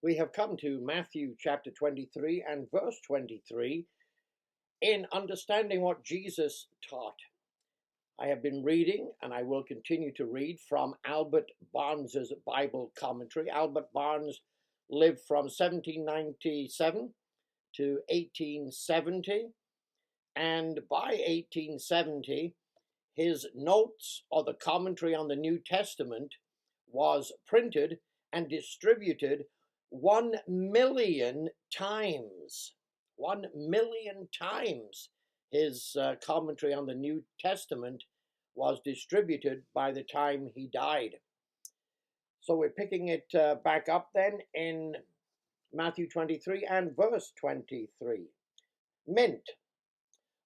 We have come to Matthew chapter 23 and verse 23 in understanding what Jesus taught. I have been reading, and I will continue to read, from Albert Barnes's Bible commentary. Albert Barnes lived from 1797 to 1870, and by 1870, his notes, or the commentary on the New Testament, was printed and distributed 1 million times. 1 million times his commentary on the New Testament was distributed by the time he died. So we're picking it back up then in Matthew 23 and verse 23. Mint,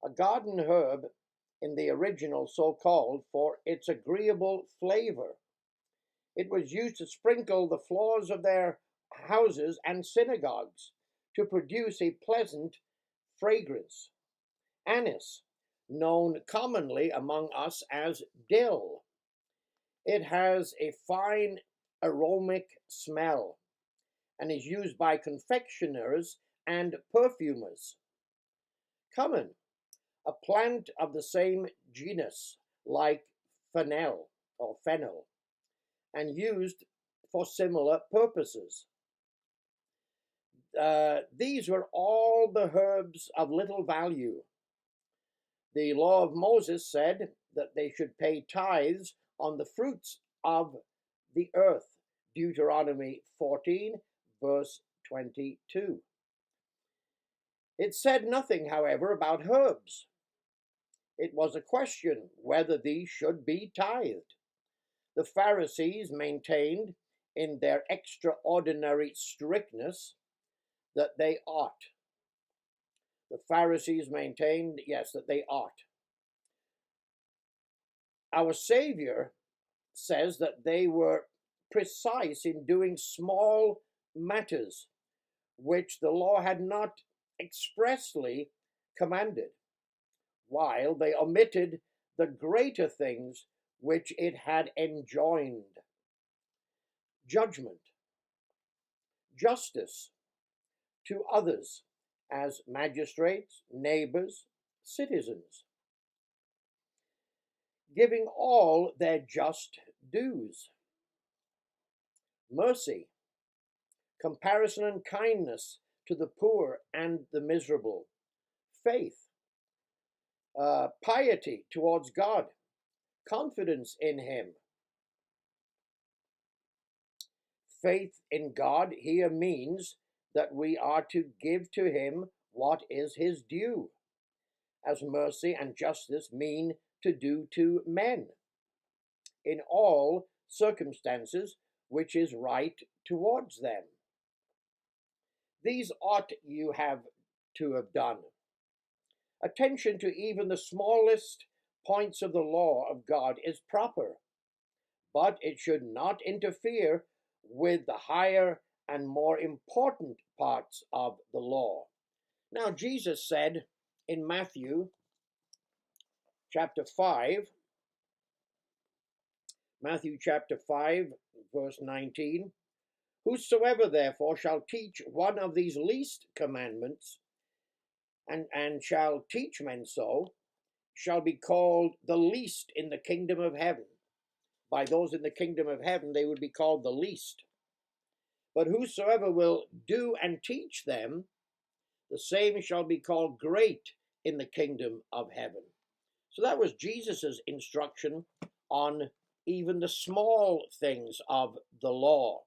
a garden herb in the original so called for its agreeable flavor. It was used to sprinkle the floors of their houses and synagogues to produce a pleasant fragrance. Anise, known commonly among us as dill. It has a fine aromatic smell and is used by confectioners and perfumers. Cumin, a plant of the same genus like fennel, and used for similar purposes. These were all the herbs of little value. The law of Moses said that they should pay tithes on the fruits of the earth. Deuteronomy 14, verse 22. It said nothing, however, about herbs. It was a question whether these should be tithed. The Pharisees maintained, in their extraordinary strictness, that they ought. The Pharisees maintained, yes, that they ought. Our Savior says that they were precise in doing small matters which the law had not expressly commanded, while they omitted the greater things which it had enjoined: judgment, justice to others as magistrates, neighbors, citizens, giving all their just dues, mercy, comparison and kindness to the poor and the miserable, faith, piety towards God, confidence in Him. Faith in God here means that we are to give to Him what is His due, as mercy and justice mean to do to men, in all circumstances which is right towards them. These ought you have to have done. Attention to even the smallest points of the law of God is proper, but it should not interfere with the higher and more important parts of the law. Now, Jesus said in Matthew chapter 5, verse 19, whosoever therefore shall teach one of these least commandments, and shall teach men so, shall be called the least in the kingdom of heaven. By those in the kingdom of heaven, they would be called the least. But whosoever will do and teach them, the same shall be called great in the kingdom of heaven. So that was Jesus's instruction on even the small things of the law.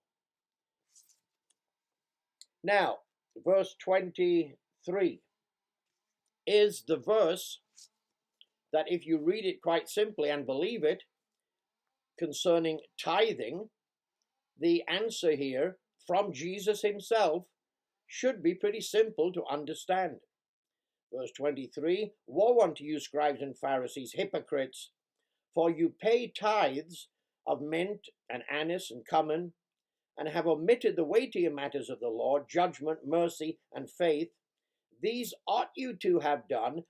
Now, verse 23 is the verse that, if you read it quite simply and believe it, concerning tithing, the answer here from Jesus himself should be pretty simple to understand. Verse 23, woe unto you, scribes and Pharisees, hypocrites, for you pay tithes of mint and anise and cumin, and have omitted the weightier matters of the law, judgment, mercy, and faith. These ought you to have done,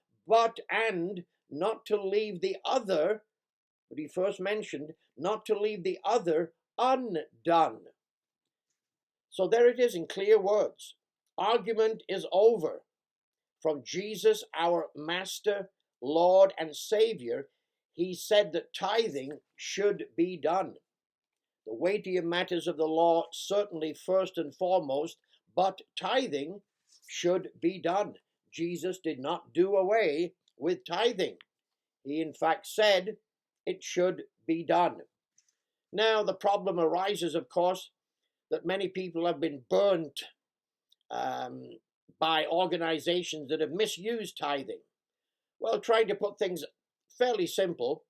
and not to leave the other, what he first mentioned, not to leave the other undone. So there it is in clear words. Argument is over. From Jesus, our Master, Lord, and Savior, he said that tithing should be done. The weightier matters of the law, certainly first and foremost, but tithing should be done. Jesus did not do away with tithing. He, in fact, said it should be done. Now, the problem arises, of course, that many people have been burnt by organizations that have misused tithing. Well, trying to put things fairly simple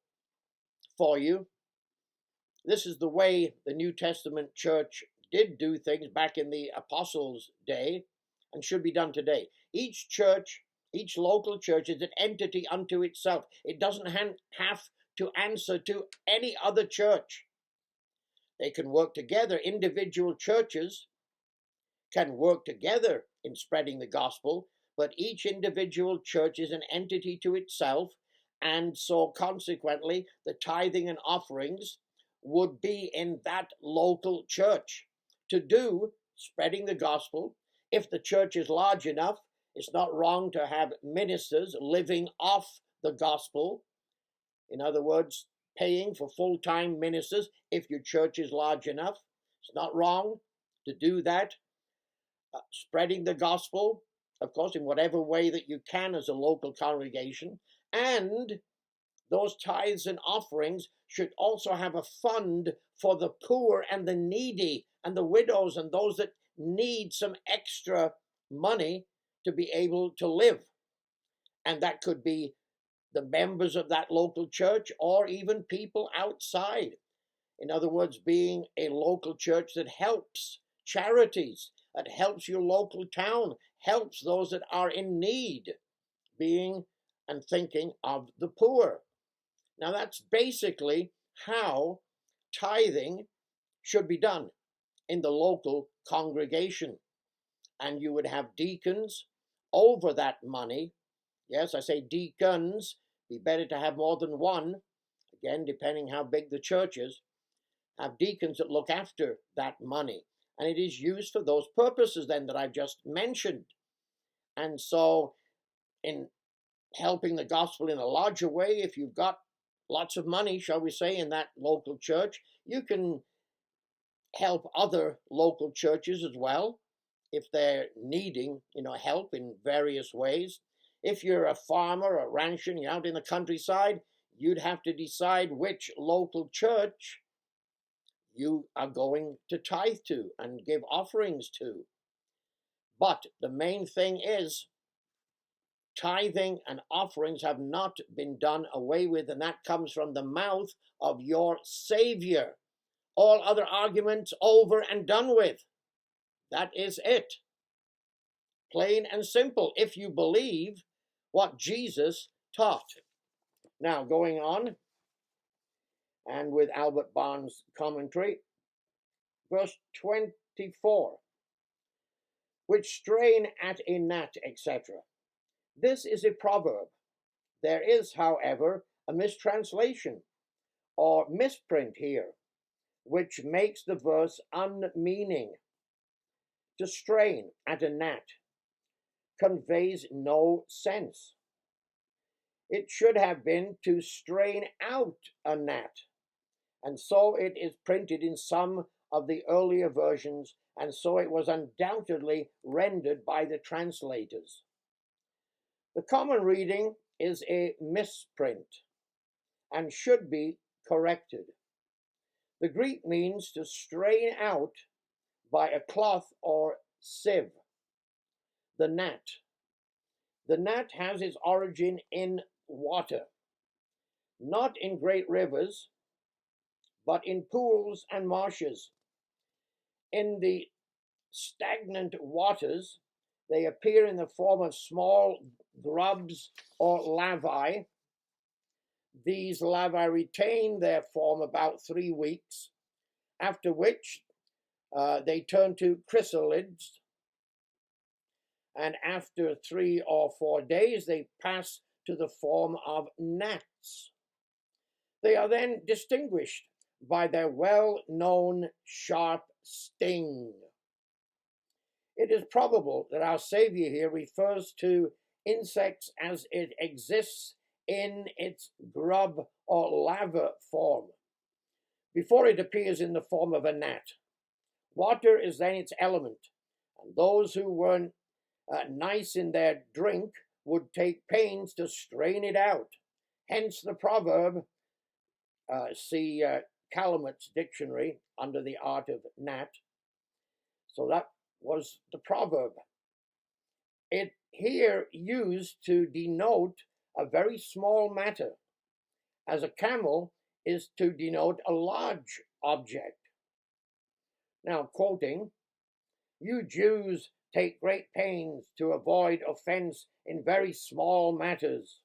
for you, this is the way the New Testament church did do things back in the apostles' day and should be done today. Each church, each local church is an entity unto itself. It doesn't have to answer to any other church. They can work together. Individual churches can work together in spreading the gospel, but each individual church is an entity to itself, and so consequently the tithing and offerings would be in that local church to do spreading the gospel. If the church is large enough, it's not wrong to have ministers living off the gospel. In other words, paying for full-time ministers if your church is large enough. It's not wrong to do that. Spreading the gospel, of course, in whatever way that you can as a local congregation. And those tithes and offerings should also have a fund for the poor and the needy and the widows and those that need some extra money to be able to live. And that could be the members of that local church or even people outside. In other words, being a local church that helps charities, that helps your local town, helps those that are in need, being and thinking of the poor. Now that's basically how tithing should be done in the local congregation. And you would have deacons over that money. Yes, I say deacons, be better to have more than one, again, depending how big the church is. Have deacons that look after that money. And it is used for those purposes then that I've just mentioned. And so in helping the gospel in a larger way, if you've got lots of money, shall we say, in that local church, you can help other local churches as well if they're needing, help in various ways. If you're a farmer, a rancher, and you're out in the countryside, you'd have to decide which local church you are going to tithe to and give offerings to. But the main thing is tithing and offerings have not been done away with, and that comes from the mouth of your Savior. All other arguments over and done with. That is it. Plain and simple, if you believe what Jesus taught. Now, going on, and with Albert Barnes' commentary, verse 24, which strain at a gnat, etc. This is a proverb. There is, however, a mistranslation or misprint here, which makes the verse unmeaning. To strain at a gnat conveys no sense. It should have been to strain out a gnat, and so it is printed in some of the earlier versions, and so it was undoubtedly rendered by the translators. The common reading is a misprint and should be corrected. The Greek means to strain out by a cloth or sieve. The gnat. The gnat has its origin in water, not in great rivers, but in pools and marshes. In the stagnant waters, they appear in the form of small grubs or larvae. These larvae retain their form about 3 weeks, after which they turn to chrysalids, and after 3 or 4 days they pass to the form of gnats. They are then distinguished by their well-known sharp sting. It is probable that our Savior here refers to insects as it exists in its grub or larva form, before it appears in the form of a gnat. Water is then its element, and those who were nice in their drink would take pains to strain it out. Hence the proverb, see Calamott's dictionary under the art of gnat. So that was the proverb. It here used to denote a very small matter, as a camel is to denote a large object. Now, quoting, "You Jews take great pains to avoid offense in very small matters,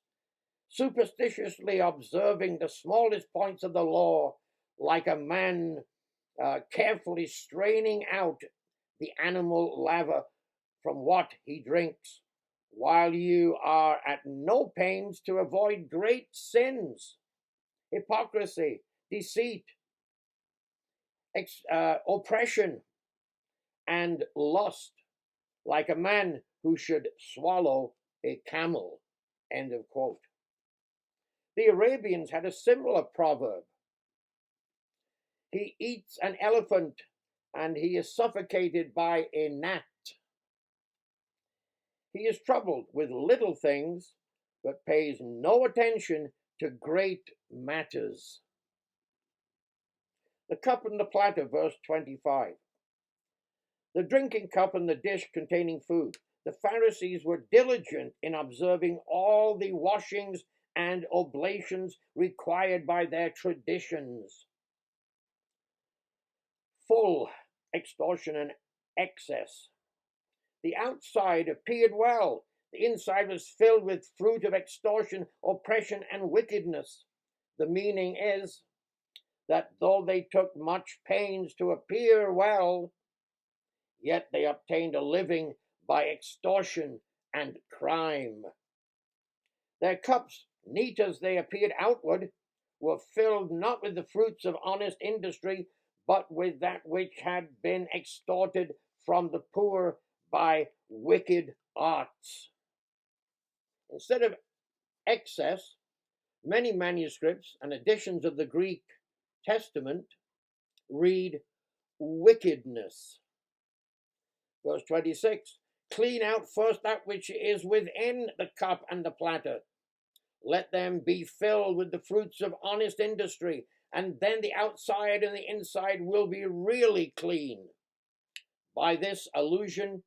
superstitiously observing the smallest points of the law, like a man carefully straining out the animal larva from what he drinks, while you are at no pains to avoid great sins, hypocrisy, deceit, oppression, and lust, like a man who should swallow a camel." End of quote. The Arabians had a similar proverb. He eats an elephant and he is suffocated by a gnat. He is troubled with little things, but pays no attention to great matters. The cup and the platter, verse 25. The drinking cup and the dish containing food. The Pharisees were diligent in observing all the washings and oblations required by their traditions. Full extortion and excess. The outside appeared well. The inside was filled with fruit of extortion, oppression, and wickedness. The meaning is that though they took much pains to appear well, yet they obtained a living by extortion and crime. Their cups, neat as they appeared outward, were filled not with the fruits of honest industry, but with that which had been extorted from the poor by wicked arts. Instead of excess, many manuscripts and editions of the Greek Testament read wickedness. Verse 26, clean out first that which is within the cup and the platter. Let them be filled with the fruits of honest industry, and then the outside and the inside will be really clean. By this allusion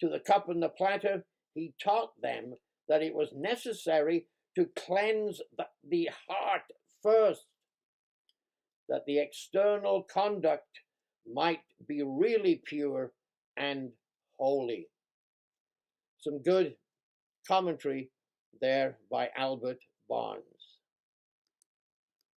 to the cup and the platter, he taught them that it was necessary to cleanse the heart first, that the external conduct might be really pure and holy. Some good commentary there by Albert Barnes.